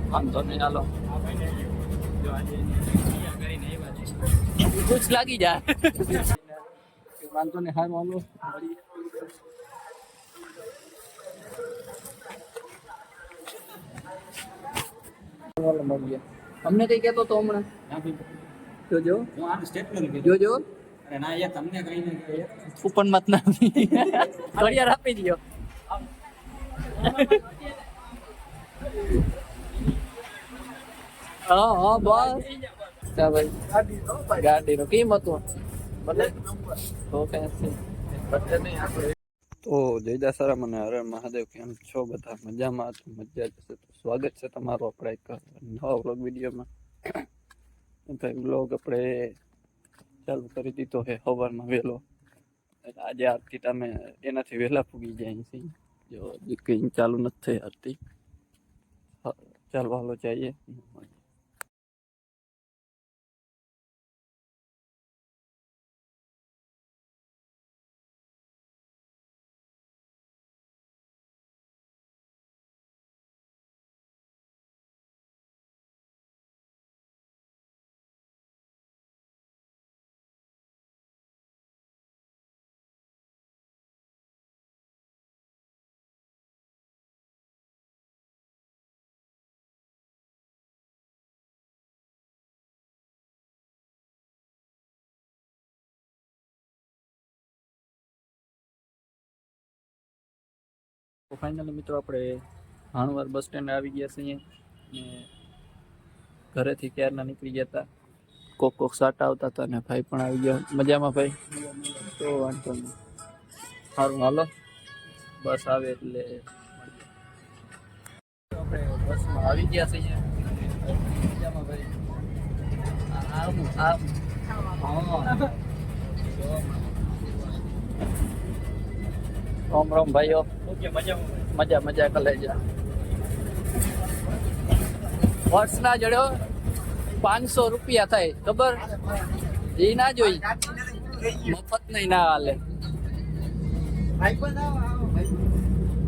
વાંધો નહીં હાલો કુછ લાગી જાય વાંધો નહીં હારું હાલો મળીએ અમને કઈ કહેતો તો હમણાં જોજો જોજો ના યાર તમને કઈ નહીં કૂપન મત ના ઘડિયાળ આપી દો હા હા બસ ચા ભાઈ ગાડીનો કેમ હતું તો જયદા સારા મને હરે મહાદેવ કેમ છો બધા મજામાં તો મજા જશે તો સ્વાગત છે તમારું આપણે એક નવા વ્લોગ વિડીયોમાં ભાઈ વ્લોગ આપણે ચાલુ કરી દીધો છે સવારમાં વહેલો આજે આરતી તમે એનાથી વહેલા પૂગી જાય છે જો કંઈ ચાલુ નથી થઈ આરતી ચાલો હાલો જઈએ તો ફાઇનલી મિત્રો આપણે ભાણવાર બસ સ્ટેન્ડ આવી ગયા છીએ અને ઘરેથી ક્યારના નીકળી ગયા હતા કોક સાટા આવતા હતા અને ભાઈ પણ આવી ગયા મજામાં ભાઈ તો વાંધો નહીં સારું હાલો બસ આવે એટલે આપણે બસમાં આવી ગયા છીએ મજામાં ભાઈ રામ રામ ભાઈઓ મજા મજા કરે છે વર્ષના જડ્યો 500 રૂપિયા થાય ખબર એ ના જોઈ મફત નહીં ના હાલે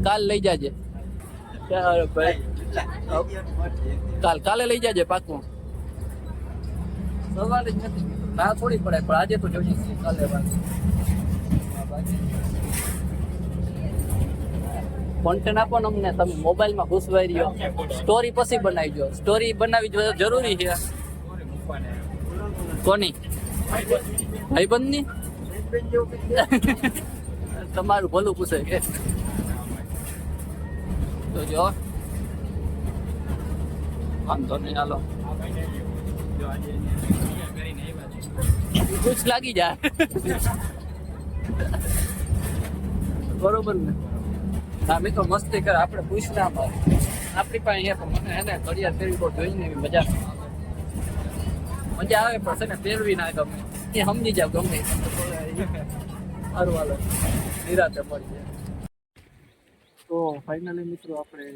કાલ લઈ જાજે કાલે લઈ જાજે પાકું સવારે જ નથી ના થોડી પડે પણ આજે તો જોઈએ કાલે કોન્ટેન્ટ આપો ને અમને તમે મોબાઈલમાં ઘૂસવાઈ રહ્યો સ્ટોરી પછી બનાવીજો સ્ટોરી બનાવી જરૂરી છે કોની ભાઈબંધની તમારું ભલું પૂછે કે તો જો વાંધો નહીં હાલો કુછ લાગી જાય બરોબર ને હા મેં તો મસ્તી કરે આપણે પૂછ ના મારે આપણી પાસે અહીંયા પણ મને એને ઘડિયાળ ફેરવી બહુ જોઈને એવી મજા આવે પણ છે ને ફેરવી ના ગમે એ સમજી જાવ ગમે સારું હાલો નિરાતે મળીએ તો ફાઇનલી મિત્રો આપણે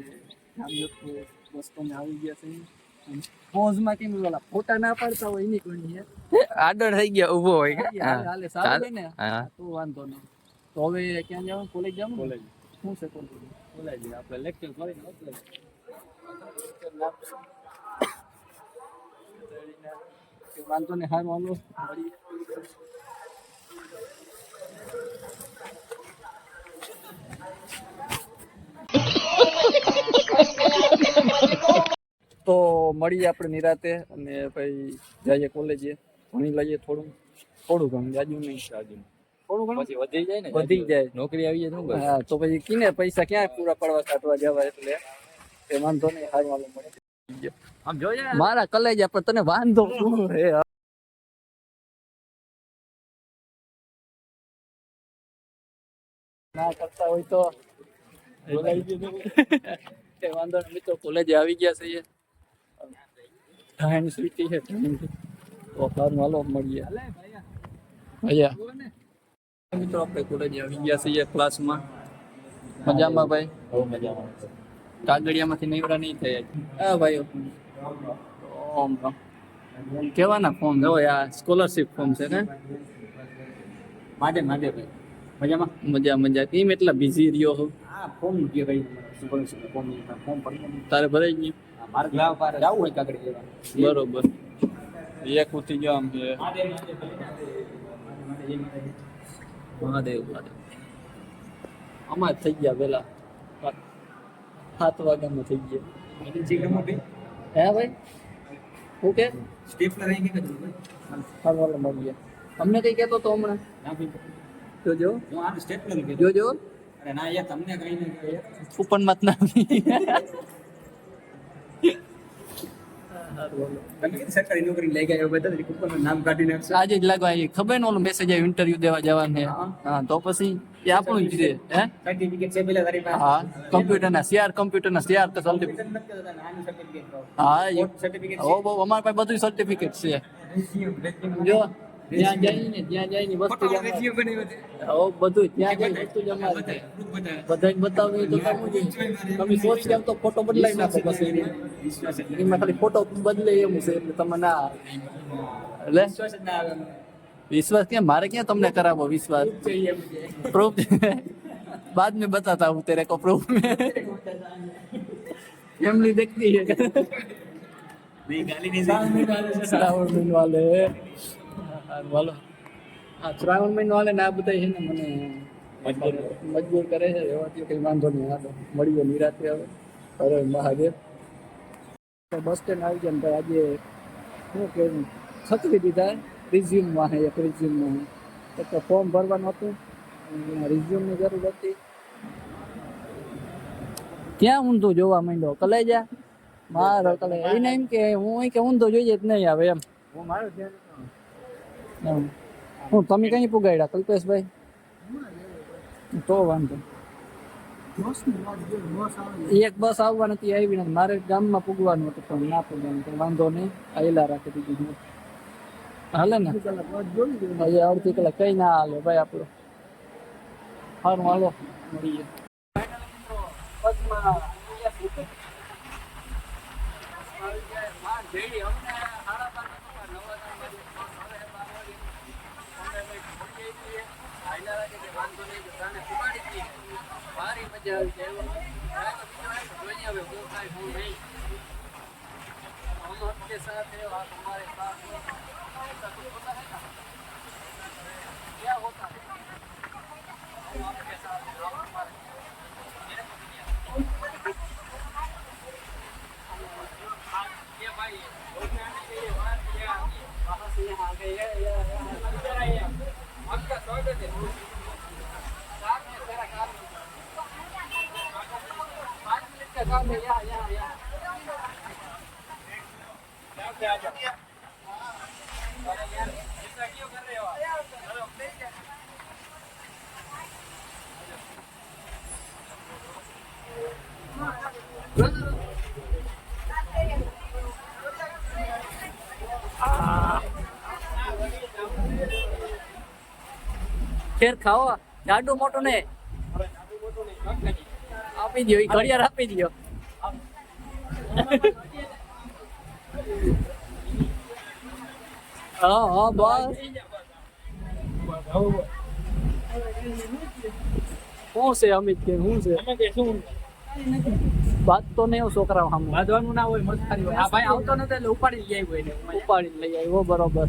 જામજોધપુર બસ સ્ટેન્ડ આવી ગયા છે પોઝમાં કેમ ઓલા ફોટા ના પાડતા હોય એની ઘણી છે આડળ થઈ ગયા ઊભો હોય હાલે સારું ને તો વાંધો નહીં તો હવે ક્યાં જવાનું કોલેજ જવાનું કોલેજ શું છે કોલેજ આપણે લેક્ચર કરીને વાંધો ને હારું હાલો તો મળીએ આપણે નિરાતે અને ભાઈ જઈએ કોલેજે ભણી લઈએ થોડું ઘણું જાજુ નહીં થોડું ઘણું પછી વધી જાય નોકરી આવી જાય હા તો પછી કિને પૈસા ક્યાં પૂરા પડવા કાઢવા જવા એટલે એ વાંધો નહીં હારું હાલો મળે આમ જોઈએ મારા કલેજા પણ તને વાંધો શું હે ના કરતા હોય તો વાંધો નહીં મિત્રો કોલેજે આવી ગયા છે ધાન સ્વીટી છે તો સારું હાલો મળીએ ભૈયા મિત્રો આપણે કોલેજે આવી ગયા છીએ ક્લાસમાં મજામાં ભાઈ કાગળિયામાંથી નીવડા નહીં થયા હા ભાઈઓ કેવાના ફોર્મ જો આ સ્કોલરશિપ ફોર્મ છે ને માટે ભાઈ મજામાં મજા કેમ એટલા બિઝી રહ્યો હો ફોર્મ કે ભાઈ ફોર્મ તારે ભરાઈ ગયું મારે લાવ પાર જાવું હોય કાકડી લેવા બરોબર એક ઉઠી ગયો આમ છે મહાદેવ મહાદેવ અમાર થઈ ગયા પેલા 7 વાગ્યામાં થઈ ગયા હે ભાઈ શું કે સ્ટેપલર અહીં કે ફરવાલો મળી ગયા અમને કઈ કહેતો તો હમણાં ના ભાઈ જોજો હું આ સ્ટેપલર કે જોજો અરે ના યાર તમને કઈ નહીં કહે કૂપન મત નાખી તમે સરકારી નોકરી લઈ ગયા બધા કુપન નામ કાઢી નાખશો આજે જ લાગવા આવી ખબર ને ઓલો મેસેજ આવ્યો ઇન્ટરવ્યુ દેવા જવાનું છે હા તો પછી એ આપણું જ છે હે સર્ટિફિકેટ છે પેલા તારી પાસે હા કમ્પ્યુટરના સીઆર તો સર્ટિફિકેટ આનું સર્ટિફિકેટ હા સર્ટિફિકેટ ઓ બહુ અમારી પાસે બધું સર્ટિફિકેટ છે જો ત્યાં જઈને વસ્તુ જમા રેઝ્યુમ બનાવ્યો છે ઓ બધું ત્યાં જઈને વસ્તુ જમા છે બધાને બતાવી તો તમે સોચ કેમ તો ફોટો બદલાઈ નાખો પછી એમાં ખાલી ફોટો બદલે એમ છે એટલે તમે ના એટલે વિશ્વાસ કેમ મારે ક્યાં તમને કરાવો વિશ્વાસ પ્રૂફ बाद में बताता हूँ तेरे को प्रूफ में फैमिली देखती है नहीं गाली नहीं श्रावण महीने वाले वालो हाँ श्रावण महीने वाले ना बताई है ને મને મજબૂર કરે છે એવાથી કઈ વાંધો નહીં હાલો મળીએ નિરાતે હવે અરે મહાદેવ બસ સ્ટેન્ડ આવી ગયા ને આજે શું કે છત્રી દીધા રિઝ્યુમમાં હે એક રિઝ્યુમમાં એક ફોર્મ ભરવાનું હતું રિઝ્યુમની જરૂર હતી ક્યાં ઊંધો જોવા માંડ્યો કલેજા મારો કલે એને એમ કે હું કે ઊંધો જોઈએ જ નહીં આવે એમ હું મારો ધ્યાન એમ હું તમે કઈ પુગાડ્યા કલ્પેશભાઈ તો વાંધો એક બસ આવવાની હતી આવી નથી મારે ગામમાં પૂગવાનું હતું પણ ના પૂગવાનું તો વાંધો નહીં આયલા રાખી દીધી હાલે ને હજી અડધી કલાક કઈ ના હાલે ભાઈ આપણું સારું હાલો મળીએ ભારી મજા આવી જાય हम आपके साथ है आप हमारे साथ हो ऐसा कुछ होता है ना क्या होता है हम आपके साथ हैं आप हमारे ये भाई वहाँ से यहाँ आ गए आपका स्वागत है काम है तेरा काम 5 मिनट का काम है यहाँ क्या क्या अरे यार ऐसा क्यों कर रहे हो हेलो प्लीज ખેર ખાઓ જાડુ મોટો ને આપી દો ઘડિયાળ આપી દો હા હા બસ શું છે અમિત કે શું છે વાત તો નહીં છોકરા સામે બાંધવાનું ના હોય મસ્તી હોય આ ભાઈ આવતો નથી એટલે ઉપાડી લઈ આવ્યો એને ઉપાડીને લઈ આવ્યો બરોબર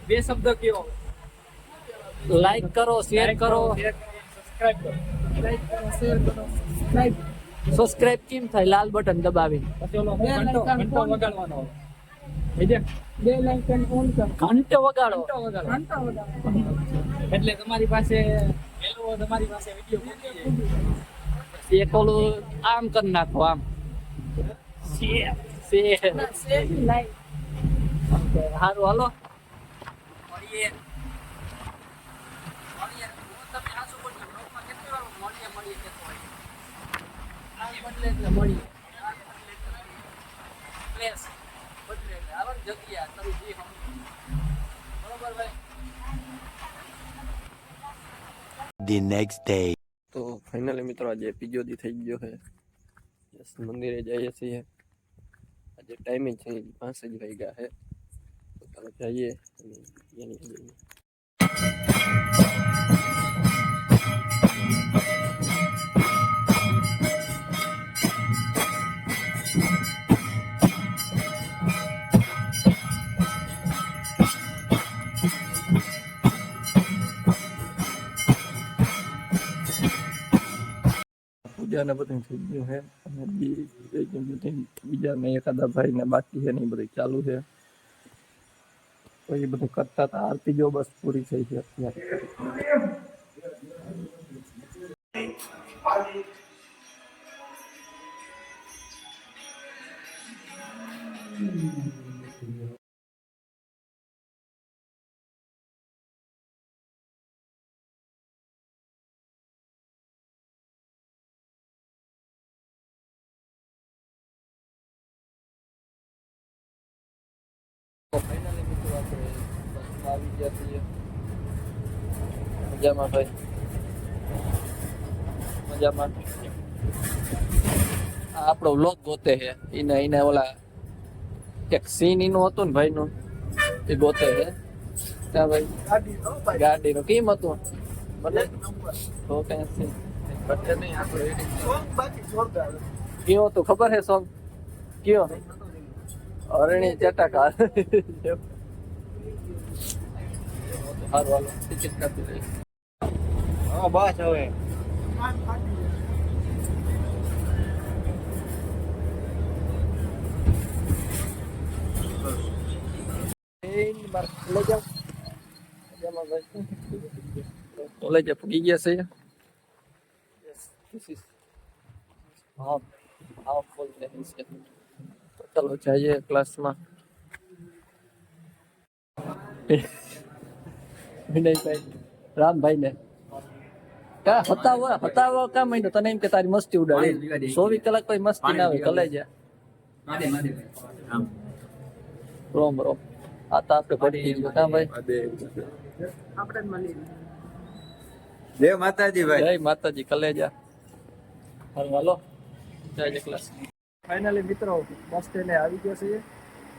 બે શબ્દ કયો લાઈક કરો શેર કરો સબસ્ક્રાઇબ કરો સબસ્ક્રાઇબ કેમ થાય લાલ બટન દબાવીને પછી ઓલો ઘંટો વગાડવાનો હોય બે લાઇકન ઓન કર ઘંટો વગાડો એટલે તમારી પાસે હેલો તમારી પાસે વિડિયો મૂકી જાય એક ઓલું આમ કરી નાખો આમ શેર લાઈક સારું હાલો મળીએ તમે હાસુ બોલજો બ્લોગમાં કેટલી વાર મળીએ કહેતો હોય આ બદલે એટલે મળીએ પ્લેસ બદલે એટલે હાલો જગ્યા તમે જે બરોબર ભાઈ The next day. તો ફાઇનલી મિત્રો આજે બીજો દી થઈ ગયો છે યસ મંદિરે જઈએ છીએ આજે ટાઈમિંગ છે 5 જ વાગ્યા છે તો ચાલો જઈએ અને એની જઈએ બીજાને બધું થઈ ગયું છે અને બીજા ને એકાદા ભાઈ ને બાકી છે ને એ બધું ચાલુ છે. તો એ બધું કરતા હતા. આરતી જો બસ પૂરી થઈ છે અત્યારે. તો ફાઇનલી મિત્રો આપણે બસમાં આવી ગયા છીએ. મજામાં ભાઈ? મજામાં. આ આપણો વ્લોગ ગોતે છે. એને ઓલા એક સીન એનું હતું ને ભાઈનું એ ગોતે છે. ત્યાં ભાઈ ગાડીનું કેમ હતું? તો કઈ સીન નહીં આપણે કયો હતું ખબર છે સોંગ? કયો? અરણી ચટાકા. સારું હાલો ટિકિટ કાપી લઈએ. હા બસ હવે કોલેજ પૂગી ગયા છે. હા હા ફૂલ છે. ચાલો જઈએ ક્લાસમાં. વિનયભાઈ રામભાઈ ને કા હતાવો કા મહિનો તને એમ કે તારી મસ્તી ઉડાડી 24 કલાક કોઈ મસ્તી ના આવે કલેજા રોમ રોમ આ તો આપણે પડી ગયું કા ભાઈ. જય માતાજી ભાઈ. જય માતાજી કલેજા. હાલો જય ક્લાસ. ફાઇનલી મિત્રો બસ સ્ટેન્ડે આવી ગયા છે.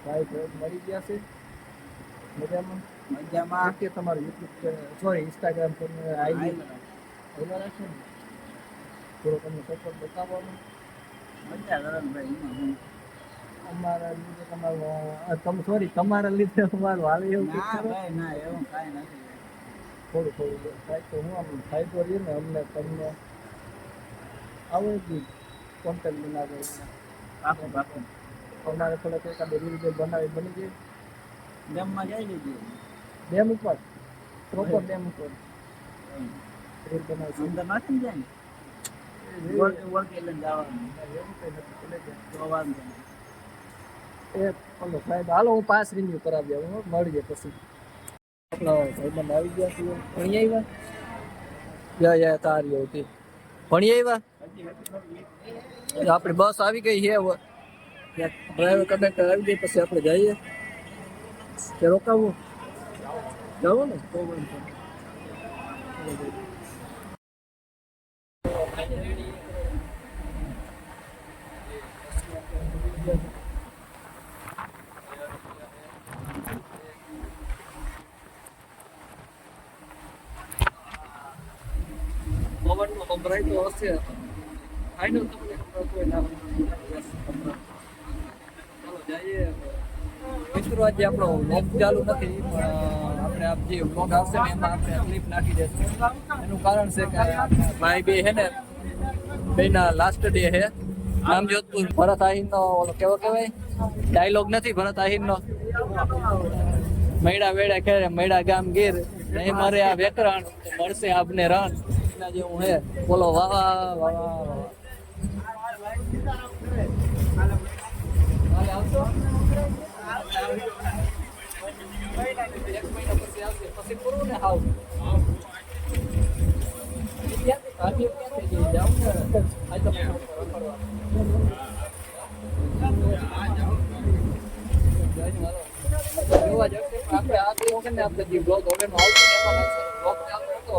ભાઈ મળી ગયા છે. મજામાં મજામાં કે તમારું યુટ્યુબ સોરી ઇન્સ્ટાગ્રામ પર આઈડી ઓલા રાખો ને થોડો તમને સપોર્ટ બતાવવાનો. મજા કરવાનું ભાઈ. અમારા લીધે તમારું સોરી તમારા લીધે અમારું હાલે એવું કંઈક ના કરો. ભાઈ ના એવું કાંઈ નથી. થોડું થાય તો હું આમ થાય તો રહીએ ને અમને તમને આવડે જ કોન્ટેક્ટ બનાવે પાકું પાકું. અમારે થોડાક એકાદ રીલ બનાવી બની જાય. ડેમમાં જઈ લીધી. ડેમ ઉપર પ્રોપર ડેમ ઉપર રીલ બનાવી અંદર નાખી જાય ને વર્ક એટલે જવાનું. એવું કંઈ નથી ભૂલે જાય. તો વાંધો નહીં. એ બોલો સાહેબ હાલો હું પાસ રિન્યુ કરાવી આવું મળીએ પછી. આપણા ભાઈબંધ આવી ગયા છીએ. ભણી આવ્યા યા તારી હતી ભણી આવ્યા. આપણી બસ આવી ગઈ છે. ડ્રાઈવર કંડક્ટર આવી ગઈ પછી આપણે જઈએ કે રોકાવું જવું ને તો વાંધો નહીં. પવનનો સંભળાય તો હશે. ફાઇનલ તમને ખબર કોઈ ના ચાલો જઈએ મિત્રો. આજે આપણો વ્લોગ ચાલુ નથી પણ આપણે આપ જે વ્લોગ આવશે ને એમાં આપણે ક્લિપ નાખી દઈશું. એનું કારણ છે કે ભાઈ બે હે ને બેના લાસ્ટ ડે હે. નામ જોધપુર ભરત આહીરનો ઓલો કેવો કહેવાય ડાયલોગ નથી ભરત આહીરનો મૈડા વેડા ખેરે મૈડા ગામ ગીર નહીં મરે આ વેકરણ મળશે આપને રણ એના જેવું હે. બોલો વાહ વાહ વાહ વાહ. હાલે આવશો? એક મહિના પછી આવશે પછી પૂરું ને હાવ ક્યાંથી જાવ ને આ તો જોવા જશે આપણે આ તો ને આપણે જે બ્લોગ હવે આવશે એમાં બ્લોગ ચાલુ હતો